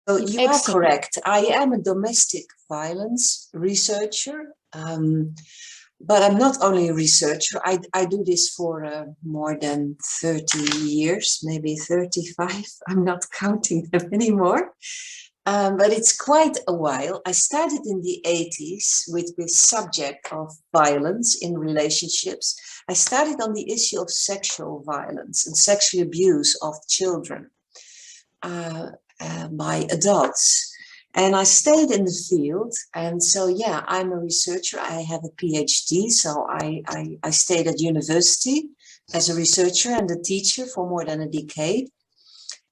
So you are correct. I am a domestic violence researcher, but I'm not only a researcher. I do this for more than 30 years, maybe 35. I'm not counting them anymore. But it's quite a while. I started in the 80s with the subject of violence in relationships. I started on the issue of sexual violence and sexual abuse of children by adults. And I stayed in the field. And so, yeah, I'm a researcher. I have a PhD. So I stayed at university as a researcher and a teacher for more than a decade.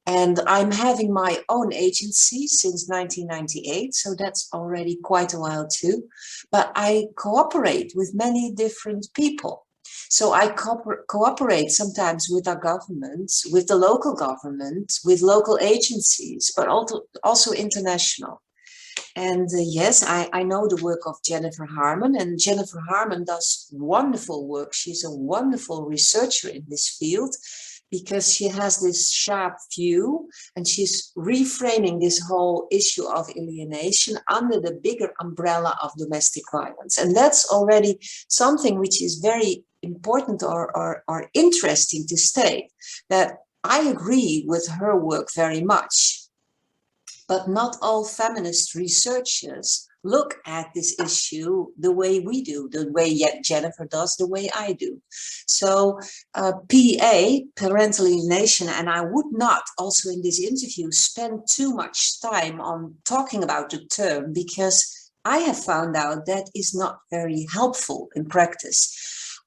And I'm having my own agency since 1998, so that's already quite a while too. But I cooperate with many different people. So I cooperate sometimes with our governments, with the local government, with local agencies, but also international. And yes, I know the work of Jennifer Harman, and Jennifer Harman does wonderful work. She's a wonderful researcher in this field, because she has this sharp view and she's reframing this whole issue of alienation under the bigger umbrella of domestic violence. And that's already something which is very important or interesting to state, that I agree with her work very much. But not all feminist researchers look at this issue the way we do, the way Jennifer does, the way I do. So PA, parental alienation, and I would not also in this interview spend too much time on talking about the term, because I have found out that is not very helpful in practice.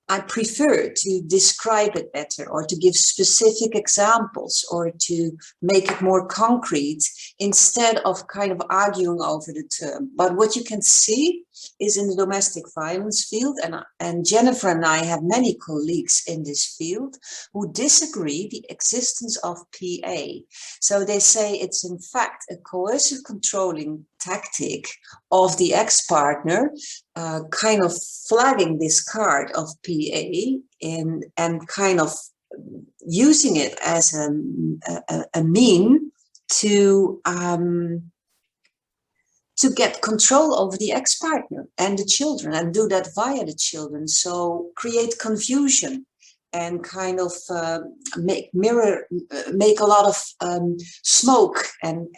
I prefer to describe it better, or to give specific examples, or to make it more concrete, instead of kind of arguing over the term. But what you can see is in the domestic violence field, and Jennifer and I have many colleagues in this field who disagree the existence of PA. So they say it's in fact a coercive controlling tactic of the ex-partner, kind of flagging this card of PA and kind of using it as a mean to get control over the ex-partner and the children, and do that via the children. So create confusion and kind of make a lot of smoke and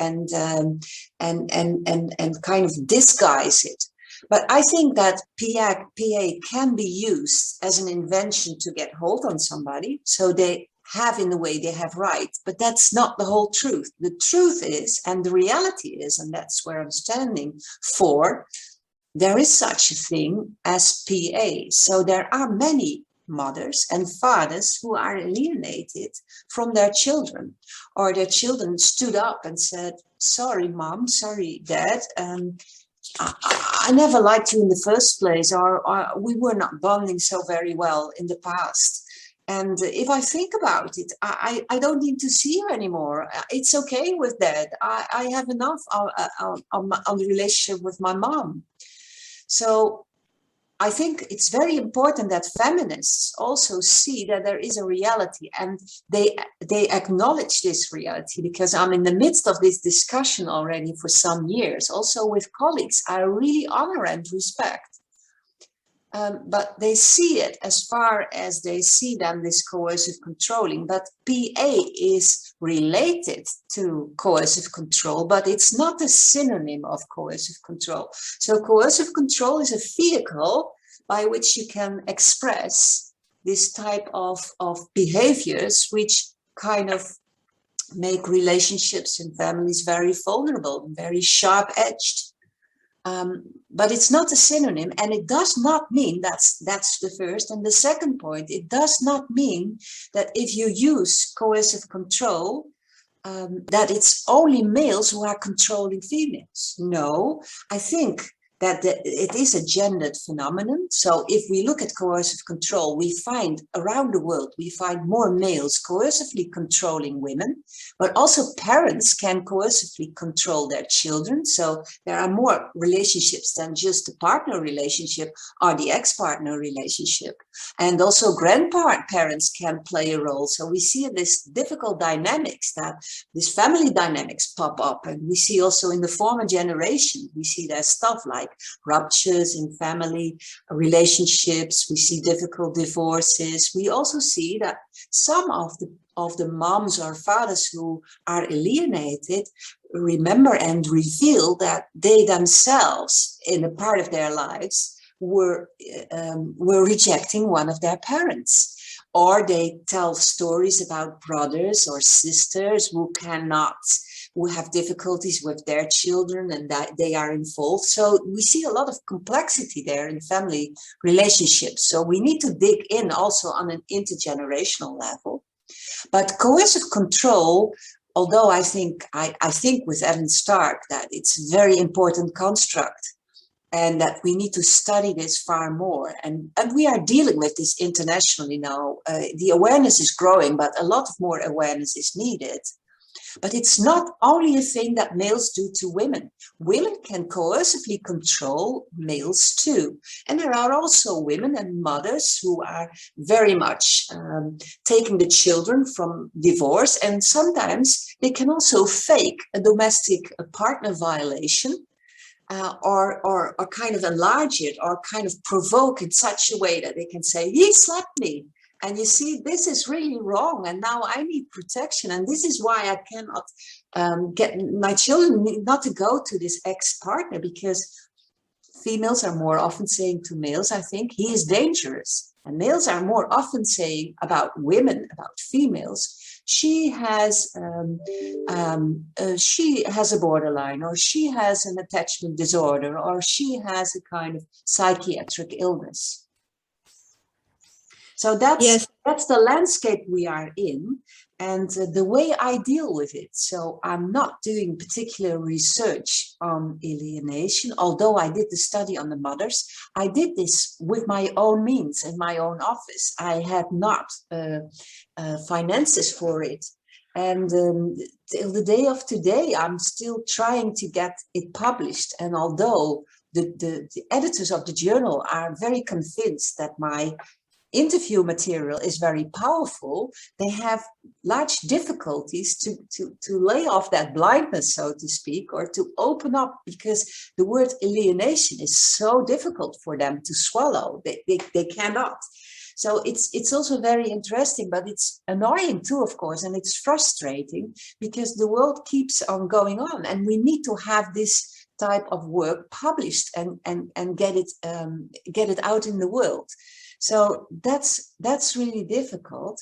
kind of disguise it. But I think that PA can be used as an invention to get hold on somebody, so they have, in a way, they have right. But that's not the whole truth. The truth is, and the reality is, and that's where I'm standing for, there is such a thing as PA. So there are many mothers and fathers who are alienated from their children, or their children stood up and said, sorry, mom, sorry, dad, I never liked you in the first place, or we were not bonding so very well in the past. And if I think about it, I don't need to see you anymore. It's okay with that. I have enough on the relationship with my mom. So I think it's very important that feminists also see that there is a reality, and they acknowledge this reality, because I'm in the midst of this discussion already for some years, also with colleagues I really honor and respect. But they see it as far as they see then this coercive controlling. But PA is related to coercive control, but it's not a synonym of coercive control. So coercive control is a vehicle by which you can express this type of behaviors, which kind of make relationships and families very vulnerable, very sharp-edged. But it's not a synonym, and it does not mean, that's the first. And the second point, it does not mean that if you use coercive control, that it's only males who are controlling females. No, I think it is a gendered phenomenon. So if we look at coercive control, we find around the world, we find more males coercively controlling women, but also parents can coercively control their children. So there are more relationships than just the partner relationship or the ex-partner relationship. And also grandparents can play a role. So we see this difficult dynamics, that these family dynamics pop up. And we see also in the former generation, we see there's stuff like ruptures in family relationships. We see difficult divorces. We also see that some of the moms or fathers who are alienated remember and reveal that they themselves, in a part of their lives, were rejecting one of their parents. Or they tell stories about brothers or sisters who have difficulties with their children and that they are involved. So we see a lot of complexity there in family relationships. So we need to dig in also on an intergenerational level. But coercive control, although I think with Evan Stark that it's a very important construct, and that we need to study this far more. And we are dealing with this internationally now. The awareness is growing, but a lot more awareness is needed. But it's not only a thing that males do to women. Women can coercively control males too. And there are also women and mothers who are very much taking the children from divorce. And sometimes they can also fake a domestic partner violation. Or kind of enlarge it or kind of provoke in such a way that they can say, he slapped me. And you see, this is really wrong. And now I need protection. And this is why I cannot get my children not to go to this ex-partner, because females are more often saying to males, I think, he is dangerous. And males are more often saying about women, about females, she has a borderline, or she has an attachment disorder, or she has a kind of psychiatric illness. So that's the landscape we are in, and the way I deal with it. So I'm not doing particular research on alienation, although I did the study on the mothers. I did this with my own means in my own office. I had not finances for it. And till the day of today, I'm still trying to get it published. And although the editors of the journal are very convinced that my interview material is very powerful, they have large difficulties to lay off that blindness, so to speak, or to open up, because the word alienation is so difficult for them to swallow. They cannot. So it's also very interesting, but it's annoying too, of course, and it's frustrating because the world keeps on going on, and we need to have this type of work published and get it out in the world. So that's really difficult.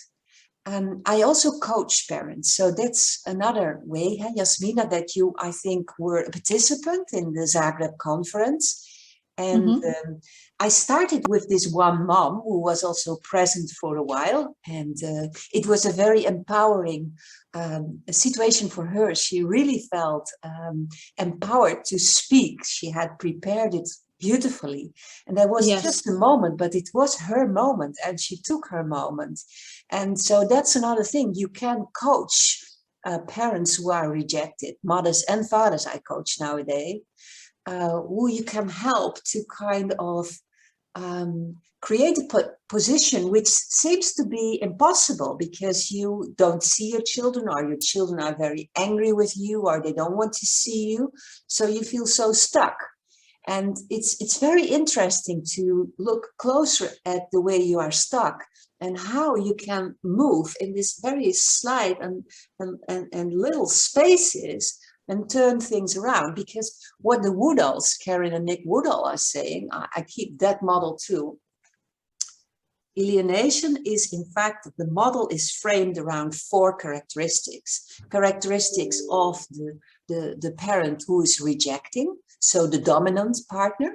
I also coach parents, so that's another way, Jasmina, that you, I think, were a participant in the Zagreb conference. And I started with this one mom who was also present for a while, and it was a very empowering situation for her. She really felt empowered to speak. She had prepared it beautifully, and there was just a moment, but it was her moment, and she took her moment. And so that's another thing. You can coach parents who are rejected, mothers and fathers I coach nowadays, who you can help to kind of create a position which seems to be impossible because you don't see your children, or your children are very angry with you, or they don't want to see you. So you feel so stuck. And it's very interesting to look closer at the way you are stuck and how you can move in this very slight and little spaces and turn things around. Because what the Woodalls, Karen and Nick Woodall, are saying, I keep that model too. Alienation is, in fact, the model is framed around 4 characteristics. Characteristics of the parent who is rejecting, so the dominant partner.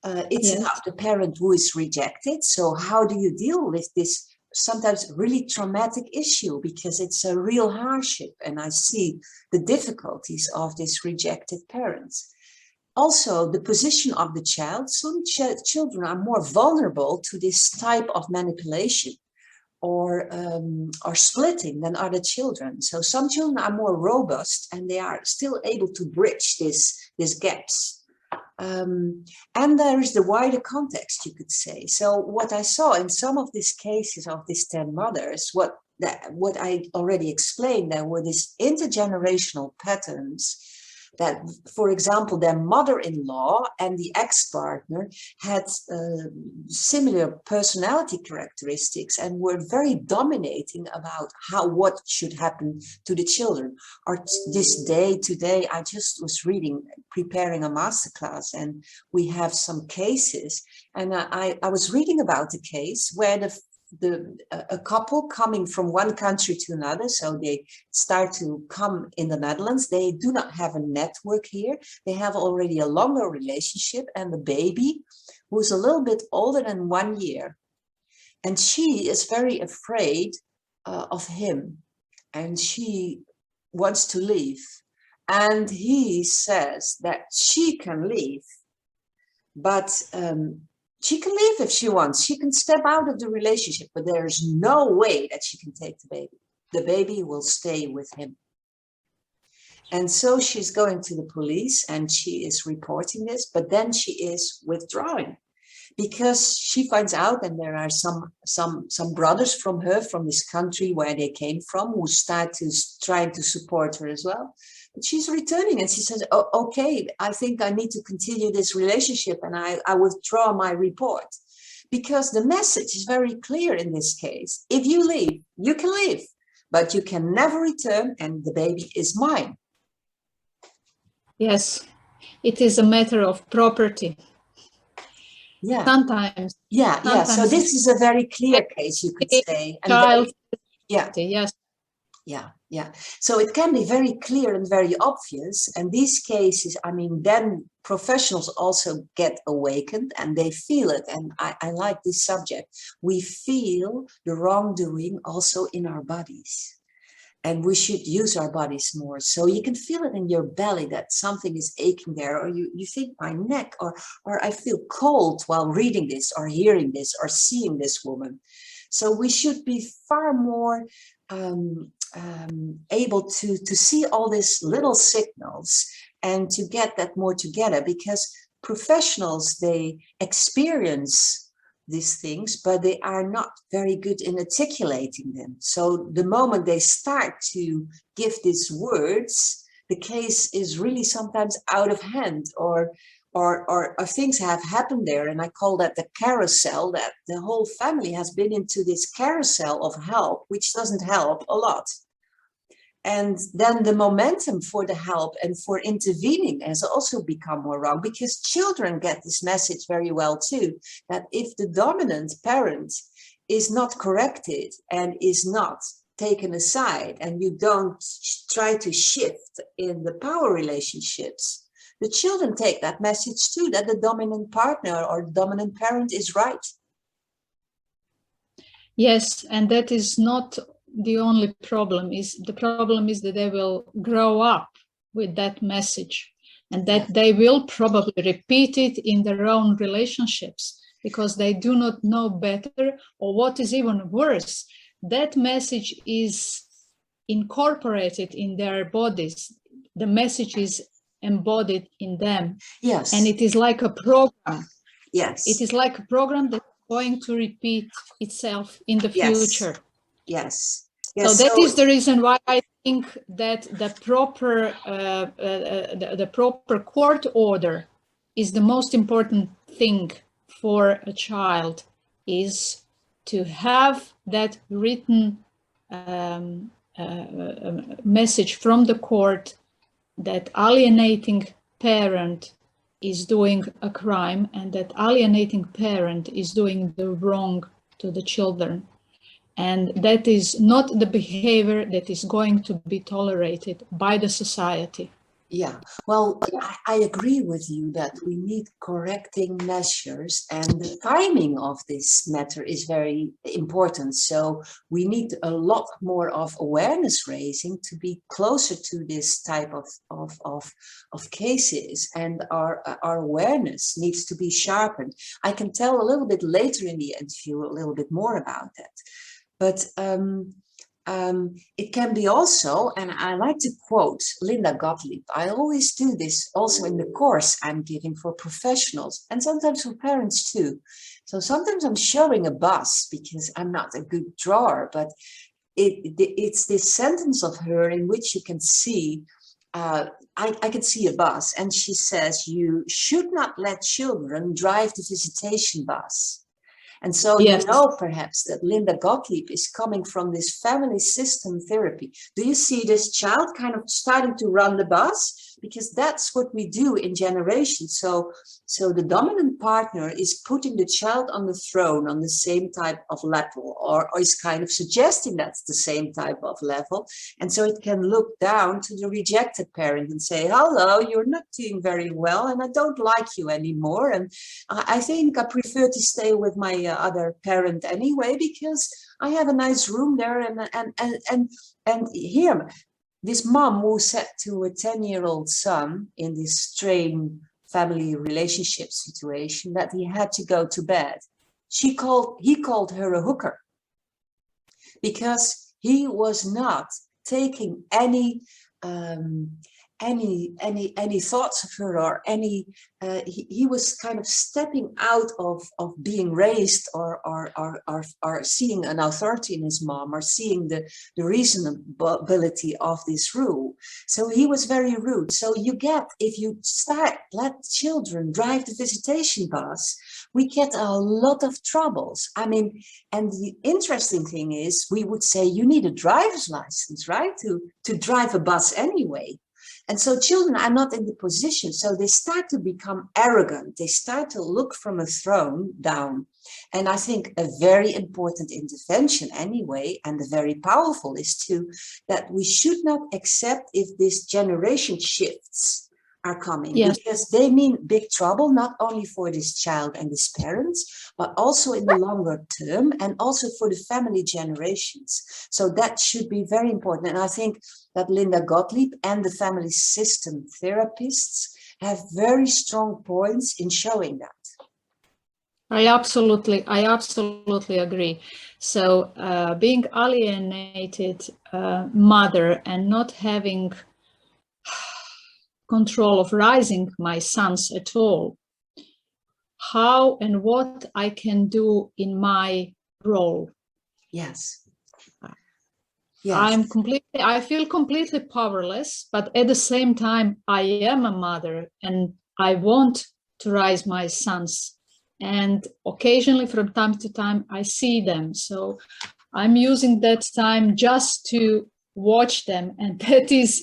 It's about the parent who is rejected. So how do you deal with this sometimes really traumatic issue, because it's a real hardship, and I see the difficulties of this rejected parents. Also, the position of the child. Some children are more vulnerable to this type of manipulation or splitting than other children. So some children are more robust and they are still able to bridge these gaps. And there is the wider context, you could say. So what I saw in some of these cases of these 10 mothers, what I already explained, there were these intergenerational patterns that, for example, their mother-in-law and the ex-partner had similar personality characteristics and were very dominating about what should happen to the children. Or today, I just was preparing a masterclass, and we have some cases, and I was reading about a case where a couple coming from one country to another, so they start to come in the Netherlands. They do not have a network here. They have already a longer relationship, and the baby, who's a little bit older than 1 year, and she is very afraid of him, and she wants to leave, and he says that she can leave, but she can leave if she wants. She can step out of the relationship, but there's no way that she can take the baby. The baby will stay with him. And so she's going to the police and she is reporting this, but then she is withdrawing because she finds out, and there are some brothers from this country where they came from, who start trying to support her as well. But she's returning and she says, oh, okay, I think I need to continue this relationship, and I withdraw my report. Because the message is very clear in this case. If you leave, you can leave, but you can never return, and the baby is mine. Yes, it is a matter of property. Yeah. Sometimes. Yeah. So this is a very clear case, you could say. And child. Yes. Yeah. So it can be very clear and very obvious. And these cases, I mean, then professionals also get awakened and they feel it. And I like this subject. We feel the wrongdoing also in our bodies. And we should use our bodies more. So you can feel it in your belly that something is aching there, or you think my neck, or I feel cold while reading this or hearing this or seeing this woman. So we should be far more able to see all these little signals and to get that more together, because professionals, they experience these things, but they are not very good in articulating them. So the moment they start to give these words, the case is really sometimes out of hand, or things have happened there. And I call that the carousel, that the whole family has been into this carousel of help, which doesn't help a lot. And then the momentum for the help and for intervening has also become more wrong, because children get this message very well too, that if the dominant parent is not corrected and is not taken aside, and you don't try to shift in the power relationships, the children take that message too, that the dominant partner or dominant parent is right. Yes, and that is not the only problem. The problem is that they will grow up with that message, and that they will probably repeat it in their own relationships because they do not know better, or what is even worse, that message is incorporated in their bodies. The message is embodied in them. Yes. And it is like a program. Yes. It is like a program that's going to repeat itself in the future. Yes. So that is the reason why I think that the proper court order is the most important thing for a child, is to have that written message from the court that alienating parent is doing a crime, and that alienating parent is doing the wrong to the children. And that is not the behavior that is going to be tolerated by the society. Yeah, well, I agree with you that we need correcting measures, and the timing of this matter is very important. So we need a lot more of awareness raising to be closer to this type of cases, and our awareness needs to be sharpened. I can tell a little bit later in the interview a little bit more about that. But it can be also, and I like to quote Linda Gottlieb. I always do this also in the course I'm giving for professionals and sometimes for parents too. So sometimes I'm showing a bus because I'm not a good drawer, but it's this sentence of her in which you can see, I can see a bus, and she says, you should not let children drive the visitation bus. And so Yes. you know perhaps that Linda Gottlieb is coming from this family system therapy. Do you see this child kind of starting to run the bus? Because that's what we do in generations. So the dominant partner is putting the child on the throne on the same type of level, or is kind of suggesting that's the same type of level. And so it can look down to the rejected parent and say, hello, you're not doing very well, and I don't like you anymore. And I think I prefer to stay with my other parent anyway, because I have a nice room there, and here, this mom who said to a 10-year-old son in this strained family relationship situation that he had to go to bed, he called her a hooker, because he was not taking any thoughts of her, or he was kind of stepping out of being raised, or seeing an authority in his mom, or seeing the reasonability of this rule. So he was very rude. So you get, if you let children drive the visitation bus, we get a lot of troubles. I mean, and the interesting thing is, we would say you need a driver's license, right, to drive a bus anyway. And so children are not in the position, so they start to become arrogant. They start to look from a throne down. And I think a very important intervention anyway, and a very powerful, is that we should not accept if this generation shifts are coming, Yes. because they mean big trouble, not only for this child and his parents, but also in the longer term, and also for the family generations. So that should be very important. And I think that Linda Gottlieb and the family system therapists have very strong points in showing that. I absolutely agree. So being alienated mother and not having control of raising my sons at all, how and what I can do in my role. Yes. Yes. I feel completely powerless, but at the same time, I am a mother and I want to raise my sons. And occasionally, from time to time, I see them. So I'm using that time just to watch them. And that is,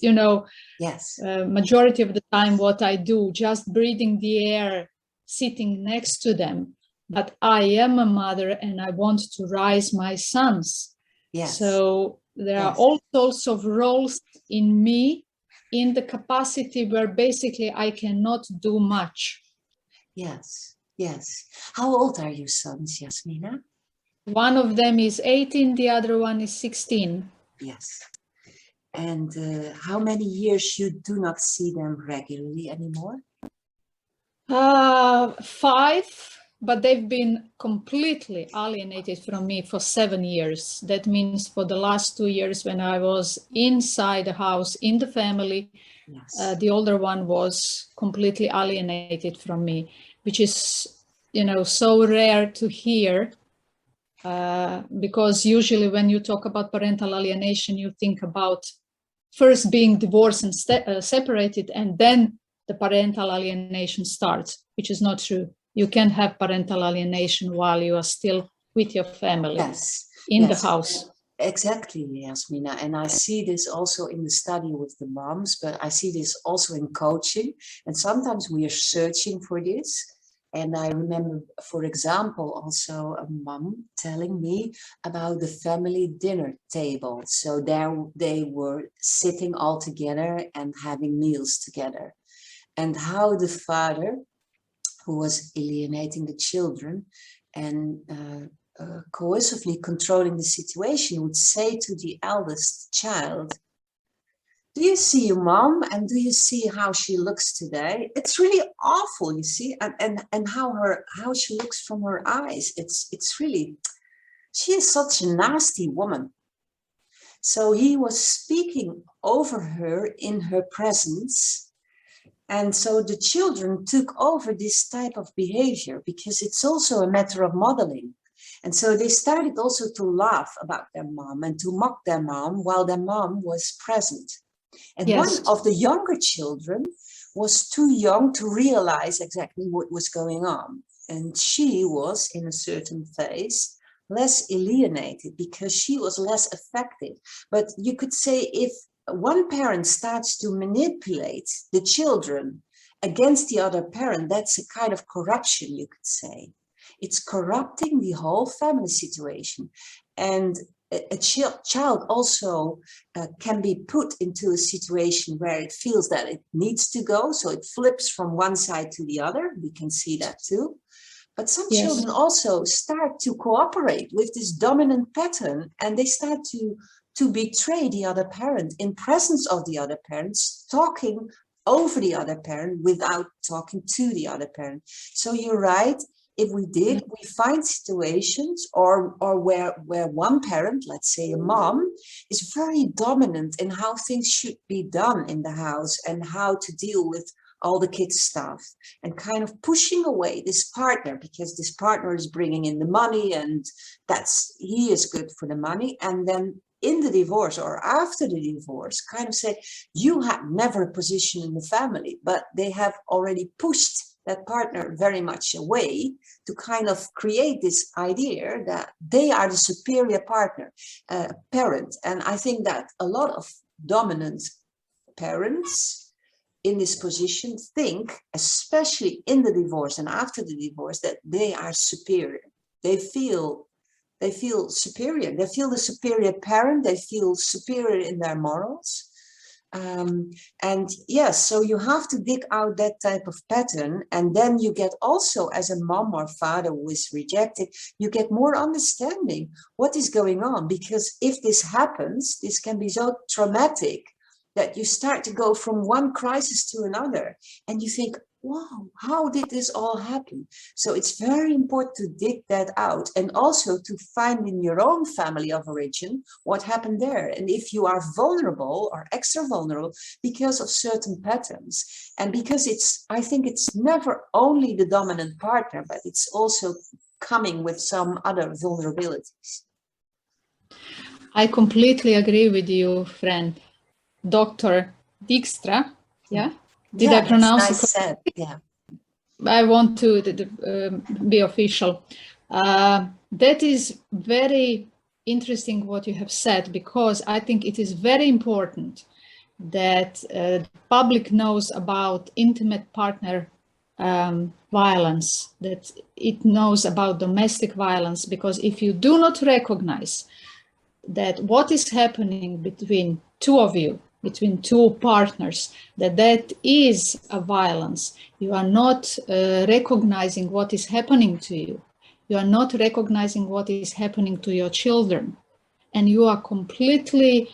yes, majority of the time what I do, just breathing the air, sitting next to them. But I am a mother and I want to raise my sons. Yes. So there are all sorts of roles in me, in the capacity where basically I cannot do much. Yes, yes. How old are your sons, Yasmina? One of them is 18, the other one is 16. Yes. And how many years you do not see them regularly anymore? 5. But they've been completely alienated from me for 7 years. That means for the last 2 years when I was inside the house, in the family, yes. The older one was completely alienated from me, which is, so rare to hear. Because usually when you talk about parental alienation, you think about first being divorced and separated, and then the parental alienation starts, which is not true. You can have parental alienation while you are still with your family, in the house. Exactly, Yasmina. And I see this also in the study with the moms, but I see this also in coaching. And sometimes we are searching for this. And I remember, for example, also a mom telling me about the family dinner table. So there they were sitting all together and having meals together. And how the father, who was alienating the children and coercively controlling the situation, would say to the eldest child, "Do you see your mom, and do you see how she looks today? It's really awful, you see, and how she looks from her eyes. It's really, she is such a nasty woman." So he was speaking over her in her presence. And so the children took over this type of behavior because it's also a matter of modeling. And so they started also to laugh about their mom and to mock their mom while their mom was present. And Yes. one of the younger children was too young to realize exactly what was going on. And she was, in a certain phase, less alienated because she was less affected. But you could say if one parent starts to manipulate the children against the other parent, that's a kind of corruption, you could say. It's corrupting the whole family situation. And a child also can be put into a situation where it feels that it needs to go. So it flips from one side to the other. We can see that too. But some Yes. children also start to cooperate with this dominant pattern, and they start to betray the other parent in presence of the other parents, talking over the other parent without talking to the other parent. So you're right. If we dig, we find situations or where one parent, let's say a mom, is very dominant in how things should be done in the house and how to deal with all the kids' stuff, and kind of pushing away this partner because this partner is bringing in the money and he is good for the money. And then in the divorce or after the divorce, kind of say, you have never a position in the family, but they have already pushed that partner very much away to kind of create this idea that they are the superior parent. And I think that a lot of dominant parents in this position think, especially in the divorce and after the divorce, that they are superior. They feel superior. They feel the superior parent. They feel superior in their morals. And yes, so you have to dig out that type of pattern, and then you get also, as a mom or father who is rejected, you get more understanding what is going on, because if this happens, this can be so traumatic that you start to go from one crisis to another, and you think, wow, how did this all happen? So it's very important to dig that out, and also to find in your own family of origin what happened there. And if you are vulnerable or extra vulnerable because of certain patterns, and because I think it's never only the dominant partner, but it's also coming with some other vulnerabilities. I completely agree with you, friend. Dr.Dijkstra, yeah? Did I pronounce it correctly? Yeah. I want to be official. That is very interesting what you have said, because I think it is very important that the public knows about intimate partner violence, that it knows about domestic violence, because if you do not recognize that what is happening between two of you, between two partners, that is a violence, you are not recognizing what is happening to you. You are not recognizing what is happening to your children. And you are completely,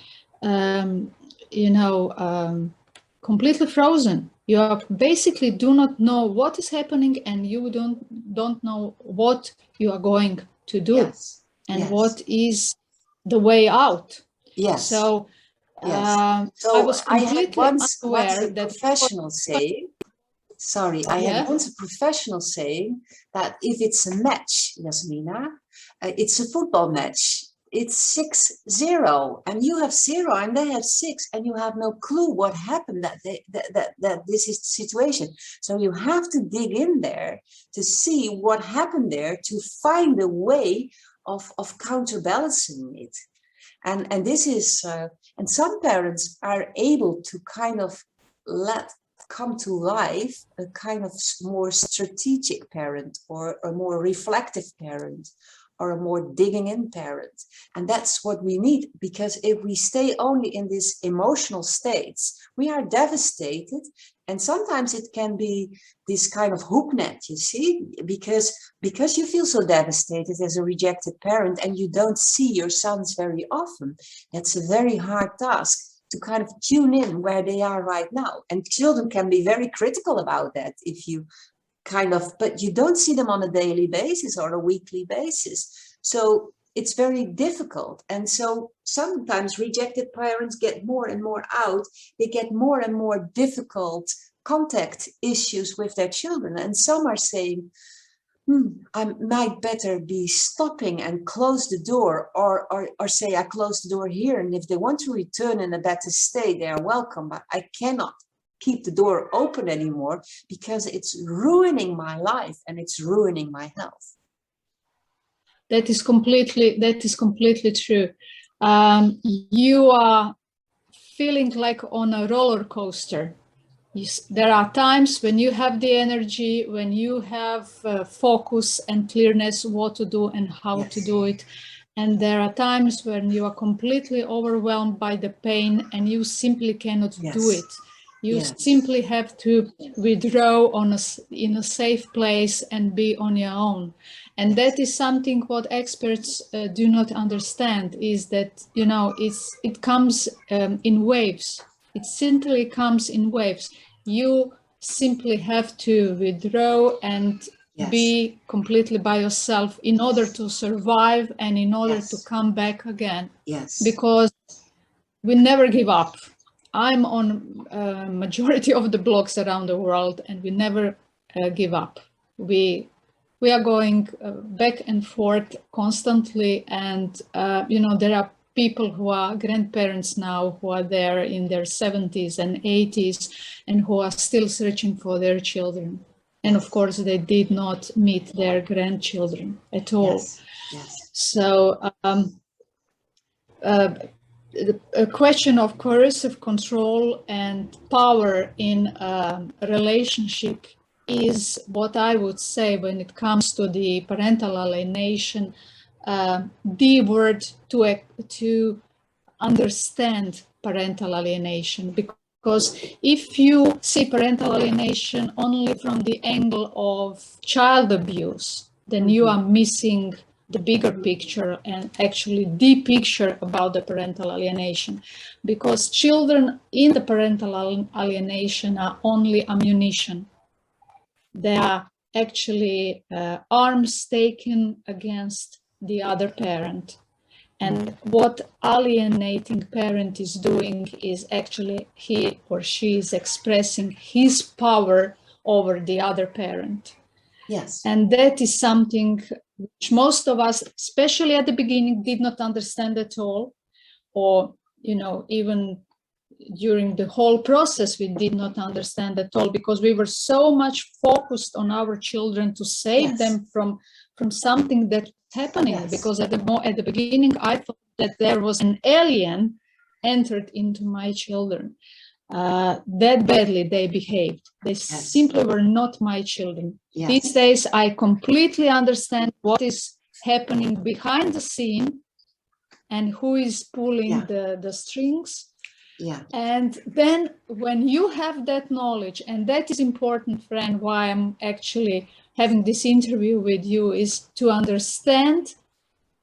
completely frozen. You are basically do not know what is happening, and you don't know what you are going to do. Yes. And yes. what is the way out. Yes. So, so I was completely had once unaware a professional saying, I had once a professional saying that if it's a match, Yasmina, it's a football match. It's 6-0, and you have 0 and they have 6, and you have no clue what happened that this is the situation. So you have to dig in there to see what happened there, to find a way of counterbalancing it. And this is and some parents are able to kind of let come to life a kind of more strategic parent, or a more reflective parent, or a more digging in parent. And that's what we need, because if we stay only in these emotional states, we are devastated. And sometimes it can be this kind of hook net, you see, because you feel so devastated as a rejected parent and you don't see your sons very often. That's a very hard task, to kind of tune in where they are right now. And children can be very critical about that if you but you don't see them on a daily basis or a weekly basis. So it's very difficult. And so sometimes rejected parents get more and more out. They get more and more difficult contact issues with their children. And some are saying, I might better be stopping and close the door, or say I close the door here. And if they want to return in a better state, they are welcome. But I cannot keep the door open anymore, because it's ruining my life and it's ruining my health. That is completely true. You are feeling like on a roller coaster. There are times when you have the energy, when you have focus and clearness what to do and how to do it. And there are times when you are completely overwhelmed by the pain and you simply cannot do it. You simply have to withdraw in a safe place and be on your own. And that is something what experts do not understand, is that, you know, it comes in waves. It simply comes in waves. You simply have to withdraw and be completely by yourself in order to survive and in order to come back again. Because we never give up. I'm on majority of the blogs around the world, and we never give up. We are going back and forth constantly, and you know, there are people who are grandparents now, who are there in their 70s and 80s, and who are still searching for their children. And of course, they did not meet their grandchildren at all. So a question of coercive control and power in a relationship is what I would say, when it comes to the parental alienation, the word to understand parental alienation. Because if you see parental alienation only from the angle of child abuse, then you are missing the bigger picture, and actually the picture about the parental alienation. Because children in the parental alienation are only ammunition. They are actually arms taken against the other parent. And what alienating parent is doing is actually he or she is expressing his power over the other parent. And that is something which most of us, especially at the beginning, did not understand at all. Or, you know, even during the whole process, we did not understand at all, because we were so much focused on our children to save them from something that's happening. Because at the beginning, I thought that there was an alien entered into my children. That badly they behaved. They simply were not my children. These days, I completely understand what is happening behind the scene and who is pulling the strings. And then when you have that knowledge, and that is important, friend, why I'm actually having this interview with you, is to understand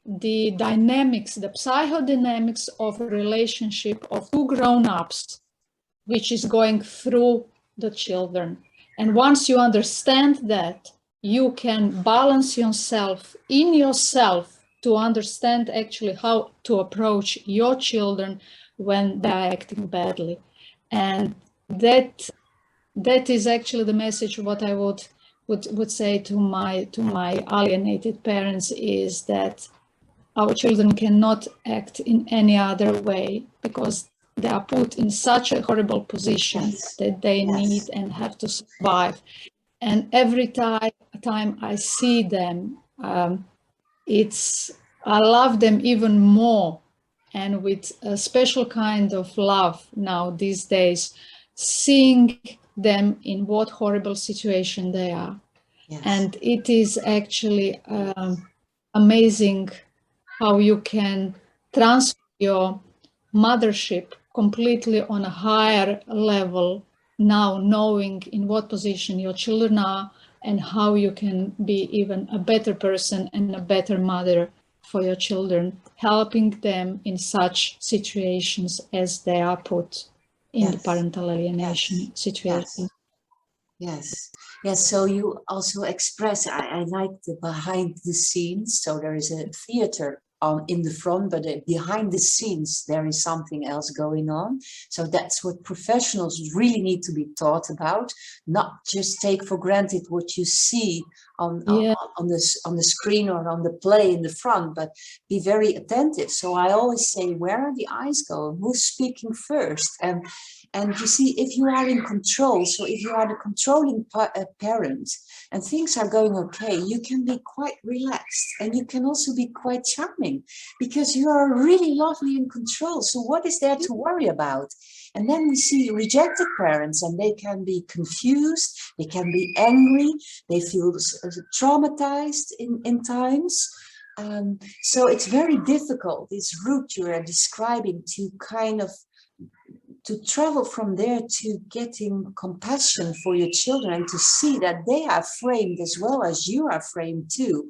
the dynamics, the psychodynamics of a relationship of two grown-ups, which is going through the children. And once you understand that, you can balance yourself in yourself to understand actually how to approach your children when they're acting badly. And that is actually the message. What I would say to my alienated parents is that our children cannot act in any other way, because they are put in such a horrible position that they need and have to survive. And every time I see them, I love them even more, and with a special kind of love now these days, seeing them in what horrible situation they are. Yes. And it is actually amazing how you can transfer your mothership completely on a higher level now, knowing in what position your children are and how you can be even a better person and a better mother for your children, helping them in such situations as they are put in the parental alienation situation. Yes, yes. So you also express, I like the behind the scenes. So there is a theater in the front, but behind the scenes, there is something else going on. So that's what professionals really need to be taught about, not just take for granted what you see on the screen or on the play in the front, but be very attentive. So I always say, where are the eyes going? Who's speaking first? And you see, if you are in control, so if you are the controlling parent and things are going okay, you can be quite relaxed and you can also be quite charming because you are really lovely in control. So what is there to worry about? And then we see rejected parents and they can be confused, they can be angry, they feel traumatized in times. So it's very difficult, this route you are describing, to kind of to travel from there to getting compassion for your children and to see that they are framed as well as you are framed too,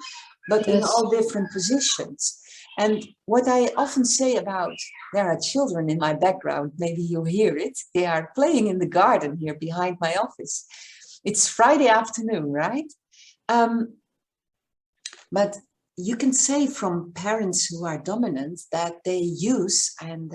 but in all different positions. And what I often say about, there are children in my background, maybe you hear it, they are playing in the garden here behind my office. It's Friday afternoon, right? But you can say from parents who are dominant that they use, and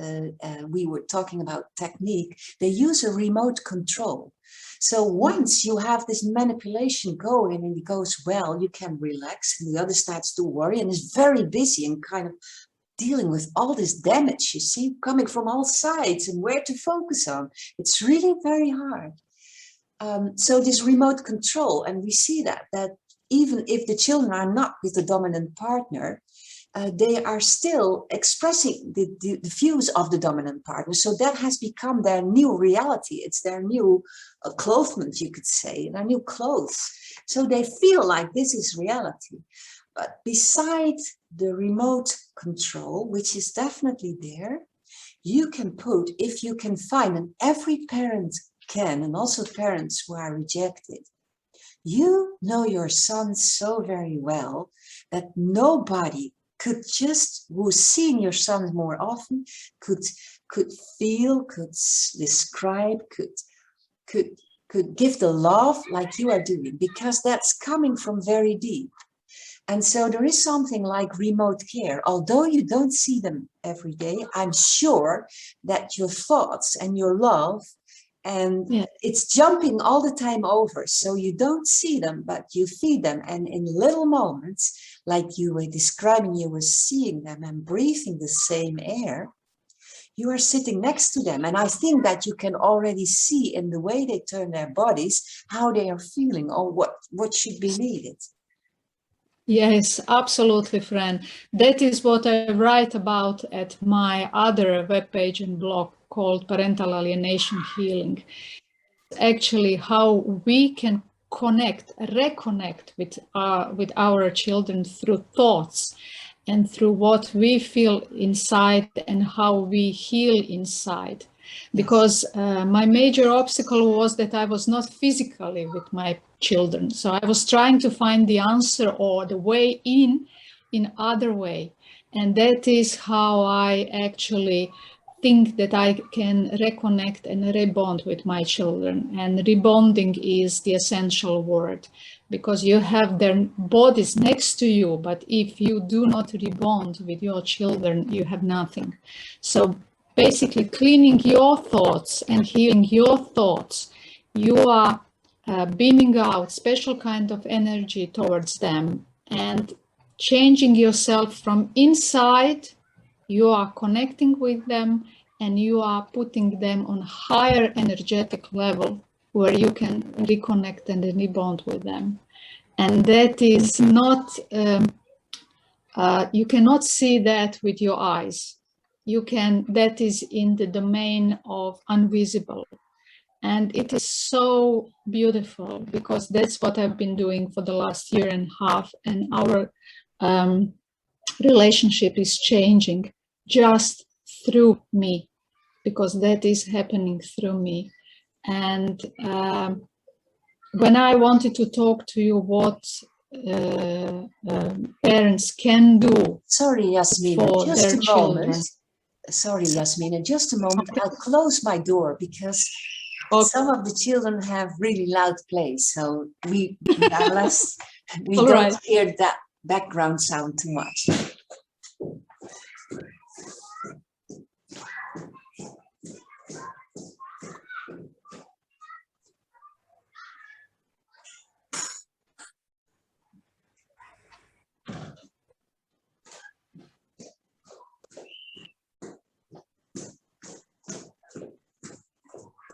we were talking about technique, they use a remote control. So once you have this manipulation going and it goes well, you can relax and the other starts to worry and is very busy and kind of dealing with all this damage, you see, coming from all sides and where to focus on. It's really very hard. So this remote control, and we see that even if the children are not with the dominant partner, they are still expressing the views of the dominant partner. So that has become their new reality. It's their new clothement, you could say, their new clothes. So they feel like this is reality. But besides the remote control, which is definitely there, you can put, if you can find, and every parent can, and also parents who are rejected, you know your son so very well that nobody could just, who's seeing your son more often, could feel, could describe, could give the love like you are doing, because that's coming from very deep. And so there is something like remote care. Although you don't see them every day, I'm sure that your thoughts and your love, and it's jumping all the time over. So you don't see them, but you feed them. And in little moments, like you were describing, you were seeing them and breathing the same air. You are sitting next to them. And I think that you can already see in the way they turn their bodies, how they are feeling or what should be needed. Yes, absolutely, Fran. That is what I write about at my other webpage and blog called Parental Alienation Healing. Actually, how we can reconnect with our children through thoughts and through what we feel inside and how we heal inside. Because my major obstacle was that I was not physically with my children. So I was trying to find the answer or the way in other way. And that is how I actually think that I can reconnect and rebond with my children. And rebonding is the essential word, because you have their bodies next to you, but if you do not rebond with your children, you have nothing. So basically cleaning your thoughts and healing your thoughts, you are beaming out special kind of energy towards them and changing yourself from inside. You are connecting with them and you are putting them on higher energetic level where you can reconnect and rebond with them. And that is not, you cannot see that with your eyes. That is in the domain of invisible. And it is so beautiful because that's what I've been doing for the last year and a half, and our relationship is changing just through me, because that is happening through me. And when I wanted to talk to you what parents can do. Sorry, Yasmina, for just their a children. moment. Sorry, Yasmina, just a moment. I'll close my door because some of the children have really loud plays, so we don't right. hear that background sound too much.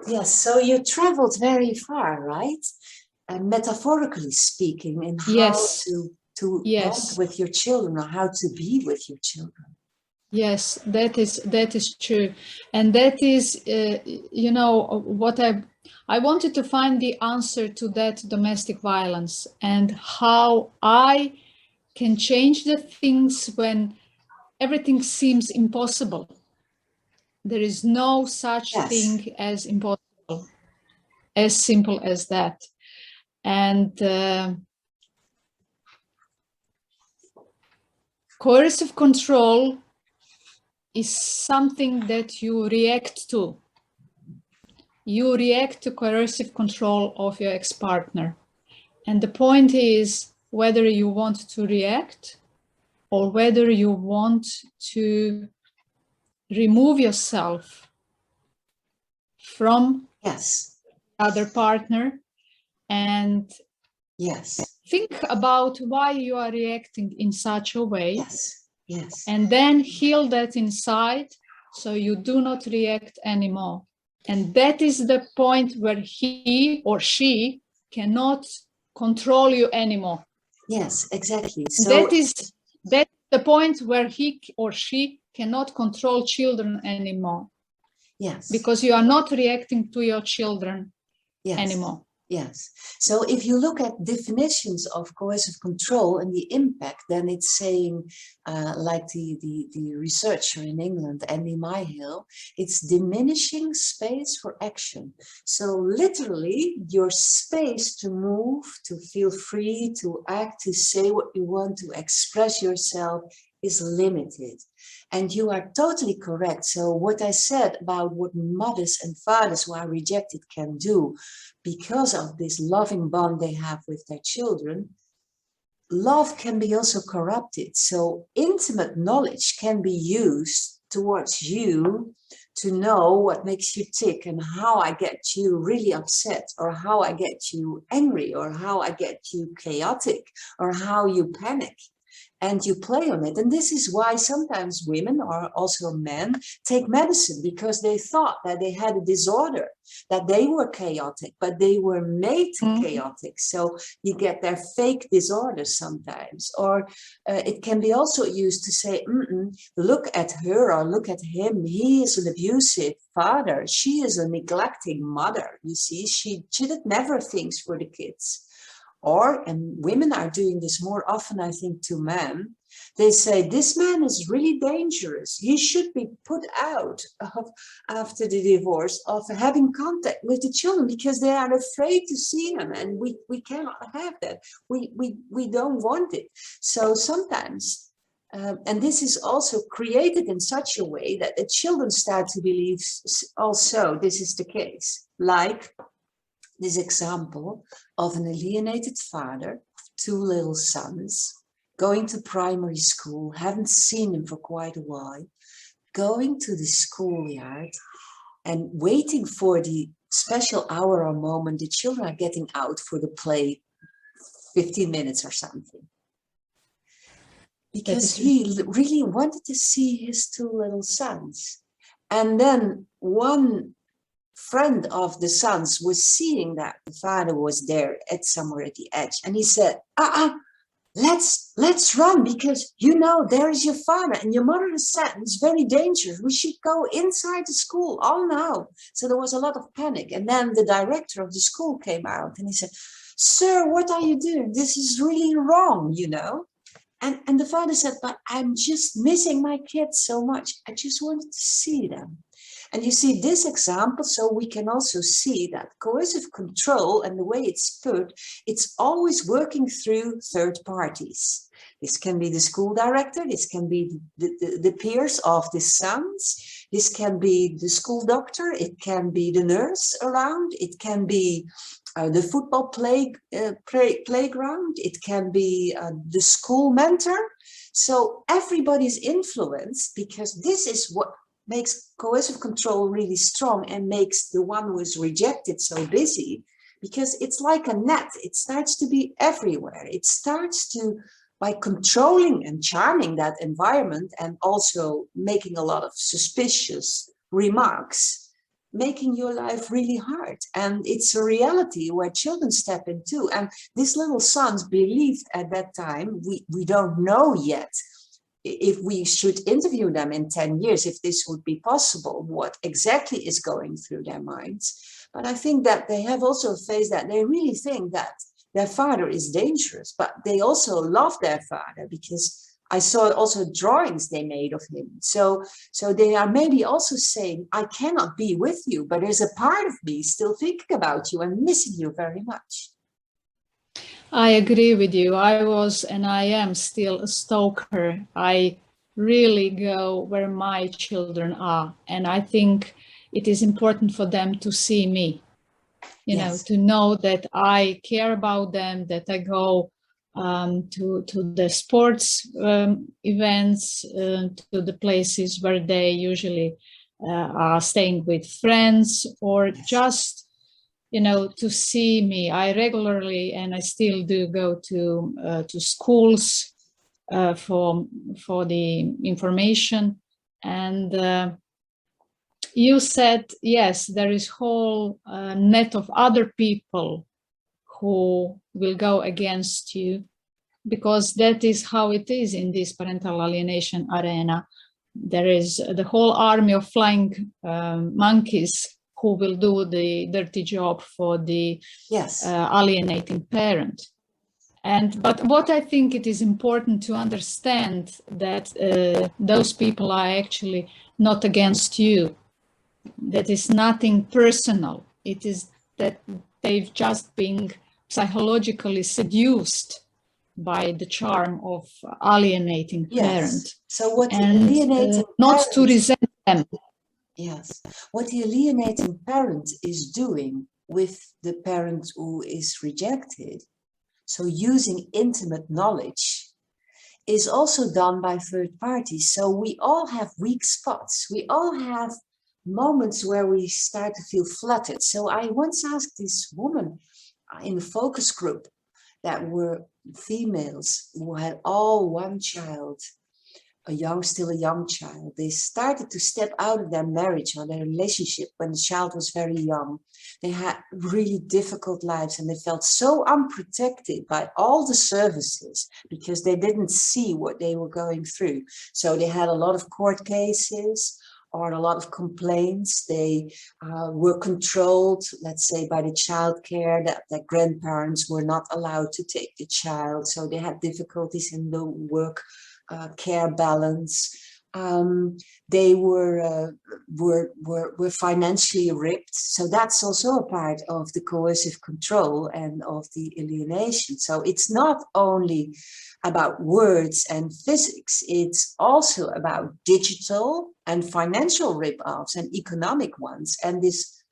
Yes, so you traveled very far, right? And metaphorically speaking, in how Yes. to Yes. act with your children or how to be with your children. Yes, that is true, and that is, you know, what I wanted to find the answer to that domestic violence and how I can change the things when everything seems impossible. There is no such Yes. thing as impossible, as simple as that. And coercive control is something that you react to. You react to coercive control of your ex-partner. And the point is whether you want to react or whether you want to remove yourself from Yes. the other partner and Yes. think about why you are reacting in such a way. Yes. Yes. And then heal that inside so you do not react anymore. And that is the point where he or she cannot control you anymore. Yes, exactly. So that's the point where he or she cannot control children anymore. Yes. Because you are not reacting to your children anymore. Yes. So if you look at definitions of coercive control and the impact, then it's saying, like the researcher in England, Andy Myhill, it's diminishing space for action. So literally your space to move, to feel free, to act, to say what you want, to express yourself is limited. And you are totally correct. So what I said about what mothers and fathers who are rejected can do because of this loving bond they have with their children, love can be also corrupted. So intimate knowledge can be used towards you to know what makes you tick and how I get you really upset, or how I get you angry, or how I get you chaotic, or how you panic. And you play on it. And this is why sometimes women or also men take medicine, because they thought that they had a disorder, that they were chaotic, but they were made chaotic. So you get their fake disorders sometimes. Or it can be also used to say, look at her or look at him. He is an abusive father. She is a neglecting mother. You see, she did never things for the kids. Or, and women are doing this more often, I think, to men, they say, this man is really dangerous. He should be put out after the divorce of having contact with the children, because they are afraid to see him, and we cannot have that. We don't want it. So sometimes, and this is also created in such a way that the children start to believe also this is the case. Like this example of an alienated father of 2 little sons, going to primary school, haven't seen him for quite a while, going to the schoolyard and waiting for the special hour or moment the children are getting out for the play, 15 minutes or something. Because he really wanted to see his 2 little sons. And then one friend of the sons was seeing that the father was there at somewhere at the edge, and he said, let's run, because you know there is your father and your mother is sad and it's very dangerous. We should go inside the school. Oh no. So there was a lot of panic. And then the director of the school came out and he said, sir, what are you doing? This is really wrong, you know. And the father said, but I'm just missing my kids so much. I just wanted to see them. And you see this example, so we can also see that coercive control and the way it's put, it's always working through third parties. This can be the school director, this can be the peers of the sons, this can be the school doctor, it can be the nurse around, it can be the football playground, it can be the school mentor. So everybody's influenced, because this is what makes coercive control really strong and makes the one who is rejected so busy, because it's like a net. It starts to be everywhere. It starts to, by controlling and charming that environment and also making a lot of suspicious remarks, making your life really hard. And it's a reality where children step into. And these little sons believed at that time, we don't know yet if we should interview them in 10 years, if this would be possible, what exactly is going through their minds. But I think that they have also faced that they really think that their father is dangerous, but they also love their father, because I saw also drawings they made of him. So they are maybe also saying, I cannot be with you, but there's a part of me still thinking about you and missing you very much. I agree with you. I was and I am still a stalker. I really go where my children are. And I think it is important for them to see me, Yes. to know that I care about them, that I go to the sports events, to the places where they usually are staying with friends, or just to see me. I regularly, and I still do, go to schools for the information. And you said, yes, there is whole net of other people who will go against you, because that is how it is in this parental alienation arena. There is the whole army of flying monkeys who will do the dirty job for the alienating parent. But what I think it is important to understand, that those people are actually not against you. That is nothing personal. It is that they've just been psychologically seduced by the charm of alienating parent. So what the alienating not to resent them. Yes. What the alienating parent is doing with the parent who is rejected, so using intimate knowledge, is also done by third parties. So we all have weak spots. We all have moments where we start to feel flattered. So I once asked this woman in the focus group that were females who had all one child, still a young child. They started to step out of their marriage or their relationship when the child was very young. They had really difficult lives and they felt so unprotected by all the services because they didn't see what they were going through. So they had a lot of court cases or a lot of complaints. They were controlled, let's say, by the child care, that their grandparents were not allowed to take the child. So they had difficulties in the work care balance. They were financially ripped. So that's also a part of the coercive control and of the alienation. So it's not only about words and physics, it's also about digital and financial rip-offs and economic ones, and this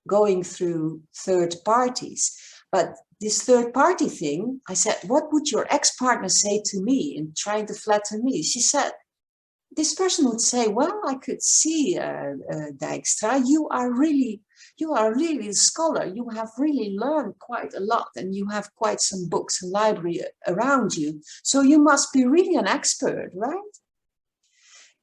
going through third parties. But this third party thing, I said, what would your ex-partner say to me in trying to flatter me? She said, this person would say, well, I could see, Dijkstra, you are really a scholar. You have really learned quite a lot and you have quite some books and library around you. So you must be really an expert, right?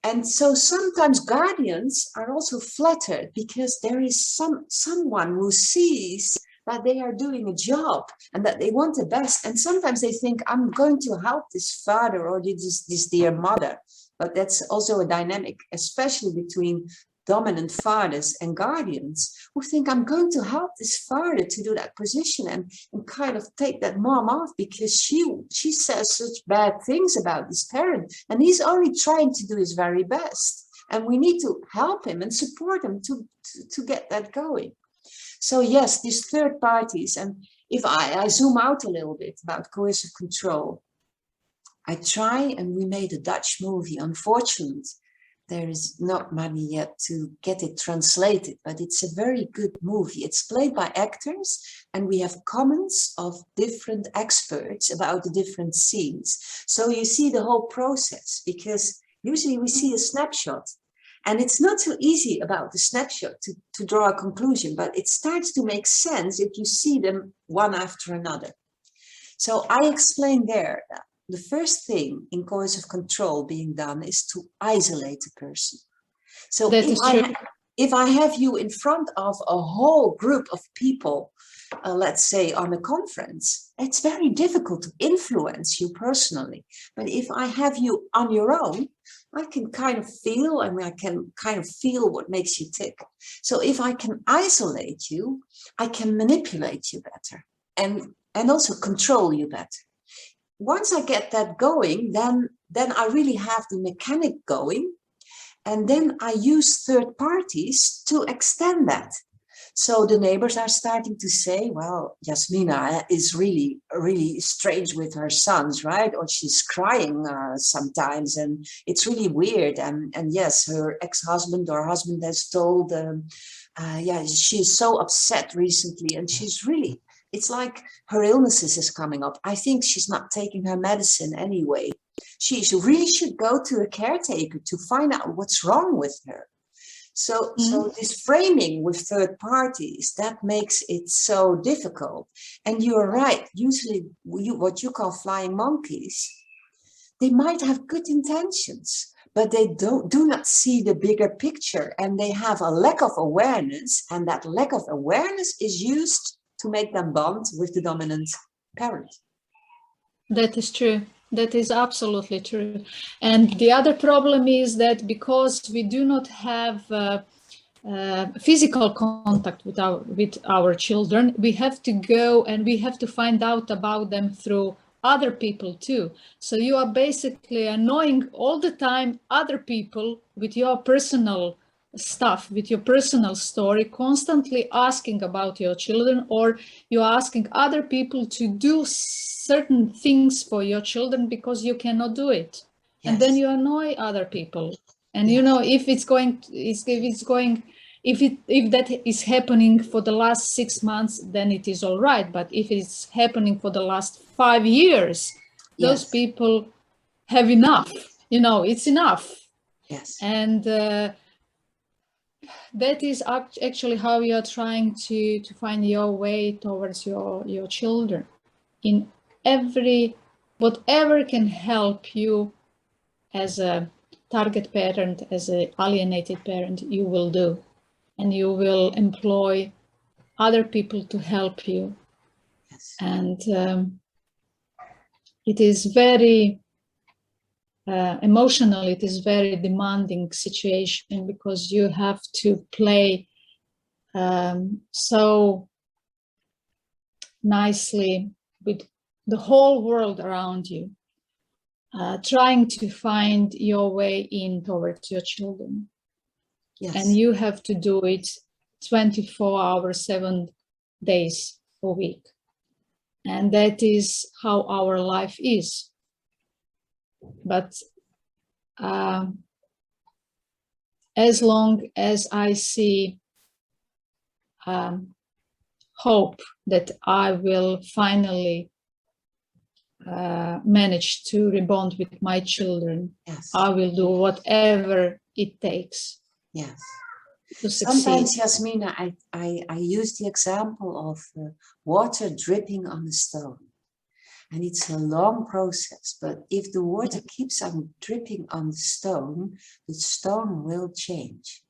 And so sometimes guardians are also flattered because there is someone who sees that they are doing a job and that they want the best. And sometimes they think, I'm going to help this father or this dear mother. But that's also a dynamic, especially between dominant fathers and guardians, who think, I'm going to help this father to do that position and kind of take that mom off because she says such bad things about this parent, and he's only trying to do his very best. And we need to help him and support him to get that going. So yes, these third parties, and if I zoom out a little bit about coercive control, I try, and we made a Dutch movie. Unfortunately, there is not money yet to get it translated, but it's a very good movie. It's played by actors, and we have comments of different experts about the different scenes. So you see the whole process, because usually we see a snapshot, and it's not so easy about the snapshot to draw a conclusion, but it starts to make sense if you see them one after another. So I explained there that the first thing in coercive control being done is to isolate a person. So if I have you in front of a whole group of people, let's say on a conference, it's very difficult to influence you personally. But if I have you on your own, I can kind of feel, and I can kind of feel what makes you tick. So if I can isolate you, I can manipulate you better and also control you better. Once I get that going, then I really have the mechanic going, and then I use third parties to extend that. So the neighbors are starting to say, well, Jasmina is really, really strange with her sons, right? Or she's crying sometimes, and it's really weird. And yes, her ex-husband or husband has told, yeah, she's so upset recently, and she's really, it's like her illnesses is coming up. I think she's not taking her medicine anyway. She really should go to a caretaker to find out what's wrong with her. So this framing with third parties, that makes it so difficult. And you're right, usually what you call flying monkeys, they might have good intentions, but they do not see the bigger picture, and they have a lack of awareness, and that lack of awareness is used to make them bond with the dominant parent. That is true. That is absolutely true. And the other problem is that because we do not have physical contact with our children, we have to go and we have to find out about them through other people too. So you are basically annoying all the time other people with your personal stuff, with your personal story, constantly asking about your children, or you're asking other people to do certain things for your children because you cannot do it. Yes. And then you annoy other people. And you know, if that is happening for the last 6 months, then it is all right. But if it's happening for the last 5 years, those people have enough. You know, it's enough. Yes. And that is actually how you are trying to find your way towards your children. In whatever can help you as a target parent, as an alienated parent, you will do. And you will employ other people to help you. Yes. And it is very emotionally, it is very demanding situation, because you have to play so nicely with the whole world around you, trying to find your way in towards your children. Yes. And you have to do it 24 hours, 7 days a week. And that is how our life is. But as long as I see hope that I will finally manage to rebond with my children, yes, I will do whatever it takes. Yes. To succeed. Sometimes, Jasmina, I use the example of water dripping on a stone. And it's a long process, but if the water keeps on dripping on the stone will change.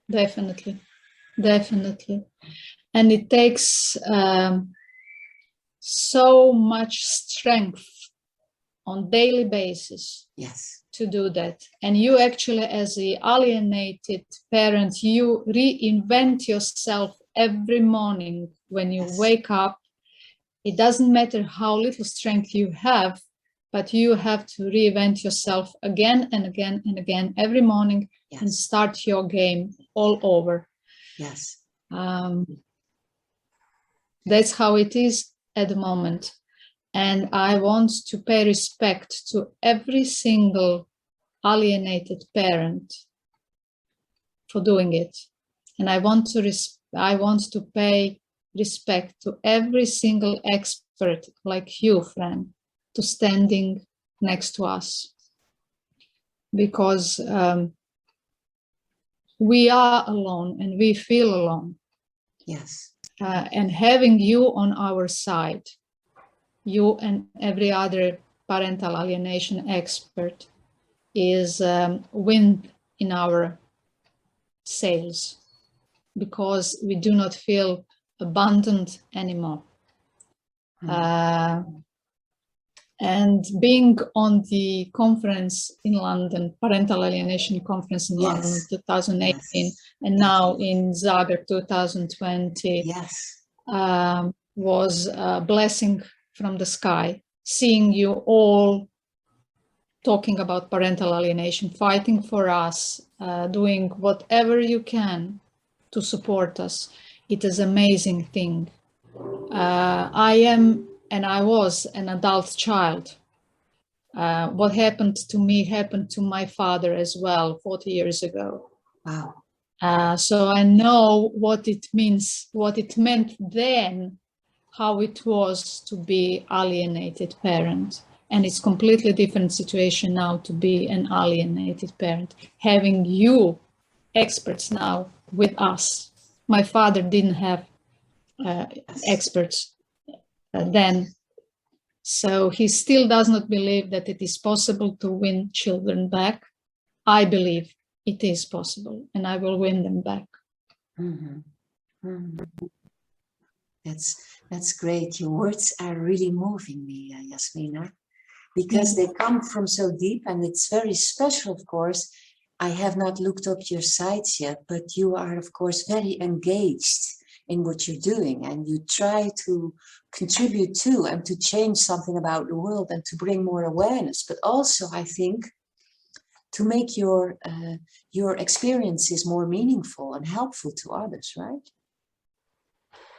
Definitely, definitely. And it takes so much strength on daily basis. Yes. To do that. And you actually, as the alienated parent, you reinvent yourself every morning when you wake up. It doesn't matter how little strength you have, but you have to reinvent yourself again and again and again every morning and start your game all over. Yes. That's how it is at the moment. And I want to pay respect to every single alienated parent for doing it. And I want to pay respect to every single expert like you, Fran, to standing next to us. Because we are alone and we feel alone. Yes. And having you on our side, you and every other parental alienation expert, is wind in our sails, because we do not feel abandoned anymore. And being on the conference in London, Parental Alienation Conference in London 2018, and now in Zagreb 2020, was a blessing from the sky. Seeing you all talking about parental alienation, fighting for us, doing whatever you can to support us. It is an amazing thing. I am, and I was an adult child. What happened to me happened to my father as well 40 years ago. Wow. So I know what it means, what it meant then, how it was to be alienated parent. And it's completely different situation now to be an alienated parent. Having you experts now with us. My father didn't have experts then. So he still does not believe that it is possible to win children back. I believe it is possible, and I will win them back. That's great. Your words are really moving me, Jasmina, because they come from so deep, and it's very special, of course. I have not looked up your sites yet, but you are, of course, very engaged in what you're doing, and you try to contribute to and to change something about the world and to bring more awareness, but also, I think, to make your experiences more meaningful and helpful to others, right?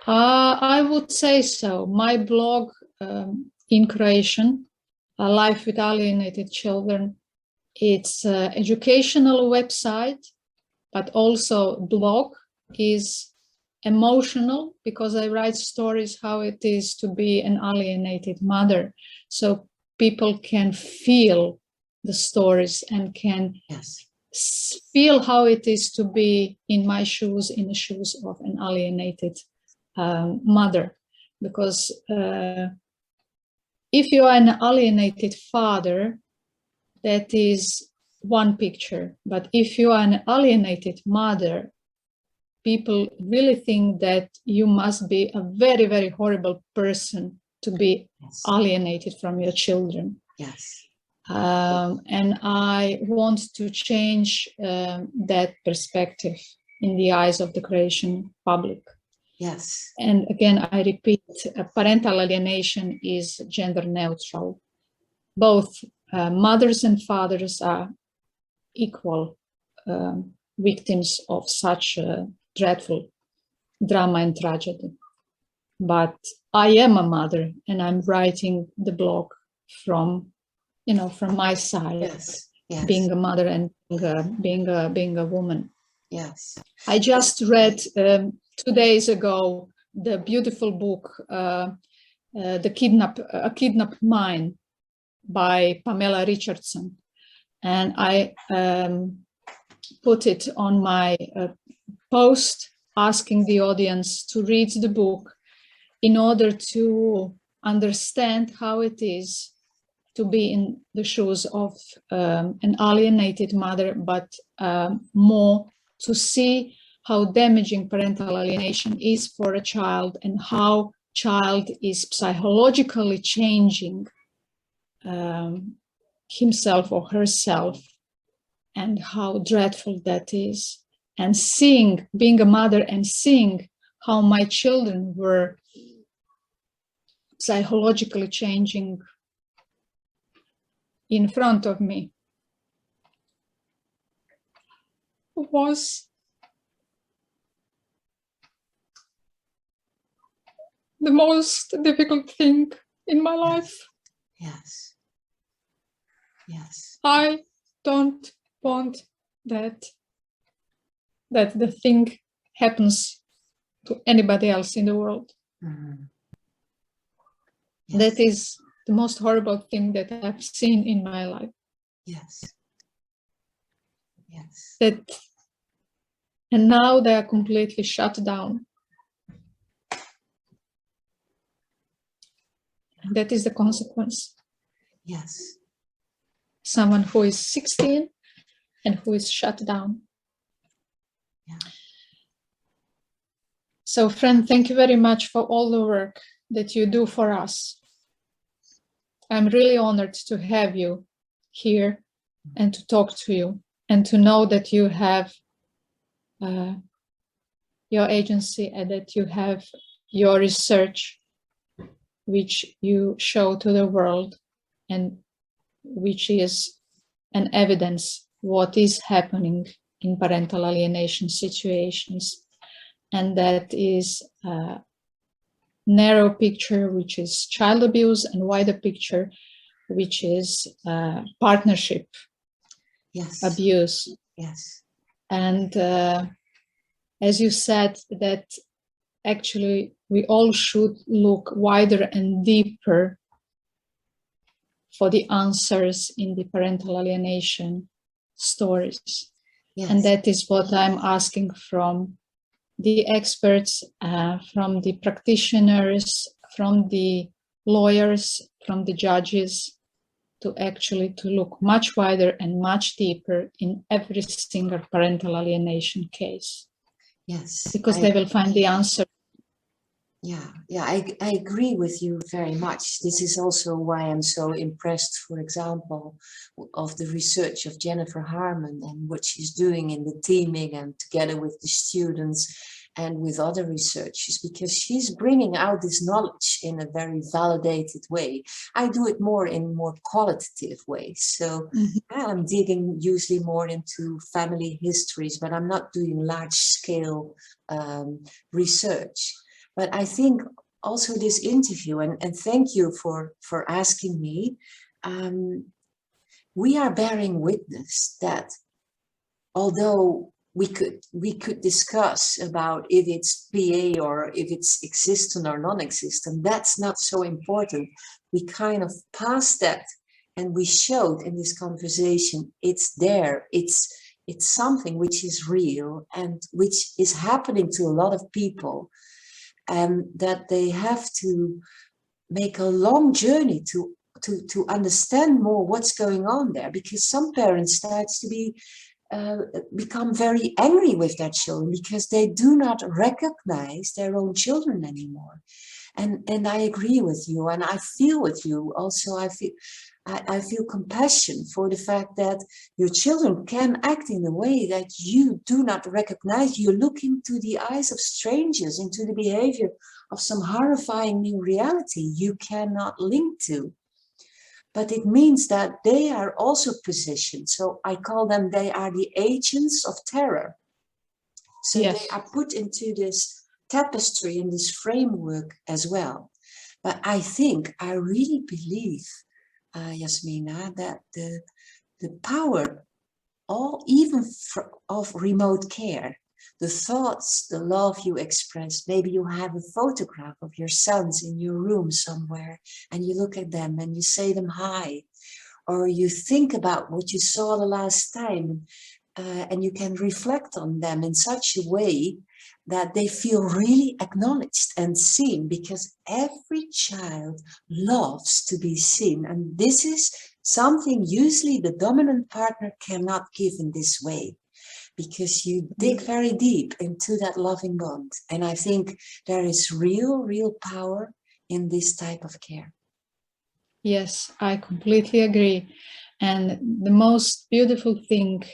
I would say so. My blog in Croatian, Life with Alienated Children, it's an educational website, but also blog is emotional, because I write stories how it is to be an alienated mother. So people can feel the stories and can feel how it is to be in my shoes, in the shoes of an alienated mother. Because if you are an alienated father, that is one picture. But if you are an alienated mother, people really think that you must be a very, very horrible person to be alienated from your children. And I want to change that perspective in the eyes of the Croatian public. And again, I repeat, parental alienation is gender neutral. Both mothers and fathers are equal victims of such dreadful drama and tragedy. But I am a mother, and I'm writing the blog from my side, being a mother and being a woman. I just read 2 days ago the beautiful book, A Kidnapped Mind by Pamela Richardson. And I put it on my post, asking the audience to read the book in order to understand how it is to be in the shoes of an alienated mother, but more to see how damaging parental alienation is for a child and how child is psychologically changing himself or herself, and how dreadful that is. And seeing, being a mother and seeing how my children were psychologically changing in front of me was the most difficult thing in my life. Yes. Yes. I don't want that the thing happens to anybody else in the world. Mm-hmm. Yes. That is the most horrible thing that I've seen in my life. Yes. Yes. And now they are completely shut down. And that is the consequence. Yes. Someone who is 16 and who is shut down. Yeah. So, friend, thank you very much for all the work that you do for us. I'm really honored to have you here and to talk to you and to know that you have your agency and that you have your research, which you show to the world and which is an evidence what is happening in parental alienation situations. And that is a narrow picture, which is child abuse, and wider picture, which is partnership abuse. Yes. And as you said, that actually we all should look wider and deeper for the answers in the parental alienation stories. Yes. And that is what I'm asking from the experts, from the practitioners, from the lawyers, from the judges, to look much wider and much deeper in every single parental alienation case. Yes. Because they will find the answer. Yeah, I agree with you very much. This is also why I'm so impressed, for example, of the research of Jennifer Harman and what she's doing in the teaming and together with the students and with other researchers, because she's bringing out this knowledge in a very validated way. I do it more in more qualitative ways. So I'm digging usually more into family histories, but I'm not doing large scale research. But I think also this interview, and thank you for asking me, we are bearing witness that although we could discuss about if it's PA or if it's existent or non-existent, that's not so important. We kind of passed that, and we showed in this conversation it's there. It's something which is real and which is happening to a lot of people. And that they have to make a long journey to understand more what's going on there, because some parents start to become very angry with their children because they do not recognize their own children anymore. And I agree with you, and I feel with you also. I feel compassion for the fact that your children can act in a way that you do not recognize. You look into the eyes of strangers, into the behavior of some horrifying new reality you cannot link to. But it means that they are also positioned. So I call them, they are the agents of terror. So yes, they are put into this tapestry, in this framework as well. But I really believe, Yasmina, that the power, even of remote care, the thoughts, the love you express, maybe you have a photograph of your sons in your room somewhere and you look at them and you say them hi, or you think about what you saw the last time and you can reflect on them in such a way that they feel really acknowledged and seen, because every child loves to be seen. And this is something usually the dominant partner cannot give in this way, because you dig very deep into that loving bond. And I think there is real power in this type of care. Yes, I completely agree. And the most beautiful thing,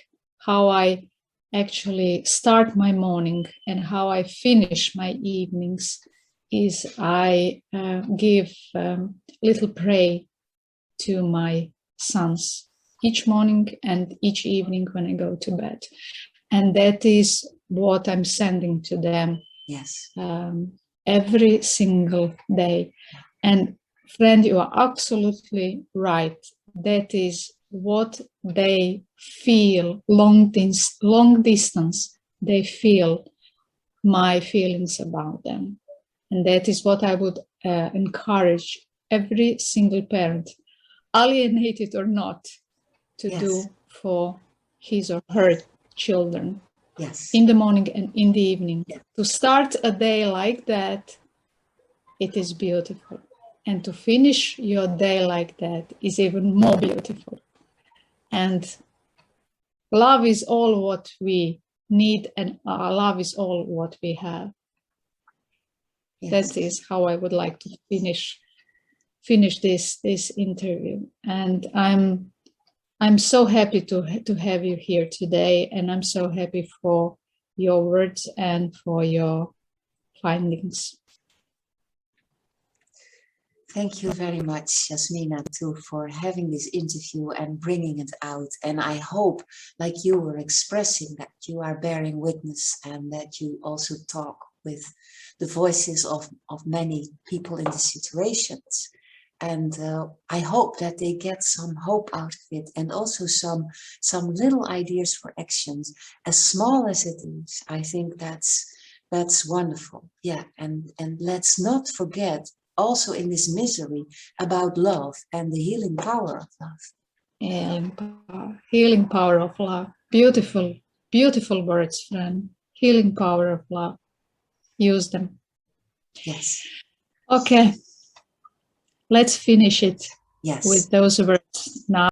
how I actually start my morning and how I finish my evenings, is I give little pray to my sons each morning and each evening when I go to bed. And that is what I'm sending to them. Yes. Every single day. And friend, you are absolutely right. That is what they feel long distance. They feel my feelings about them. And that is what I would encourage every single parent, alienated or not, to do for his or her children. Yes. In the morning and in the evening. Yeah. To start a day like that, it is beautiful. And to finish your day like that is even more beautiful. And love is all what we need, and love is all what we have. Yes. That is how I would like to finish this interview. And I'm so happy to have you here today, and I'm so happy for your words and for your findings. Thank you very much, Jasmina, too, for having this interview and bringing it out. And I hope, like you were expressing, that you are bearing witness and that you also talk with the voices of many people in the situations. And I hope that they get some hope out of it, and also some little ideas for actions, as small as it is. I think that's wonderful. Yeah, and let's not forget, also in this misery, about love and the healing power of love. Healing power of love. Beautiful, beautiful words, friend. Healing power of love. Use them. Yes. Okay. Let's finish it with those words now.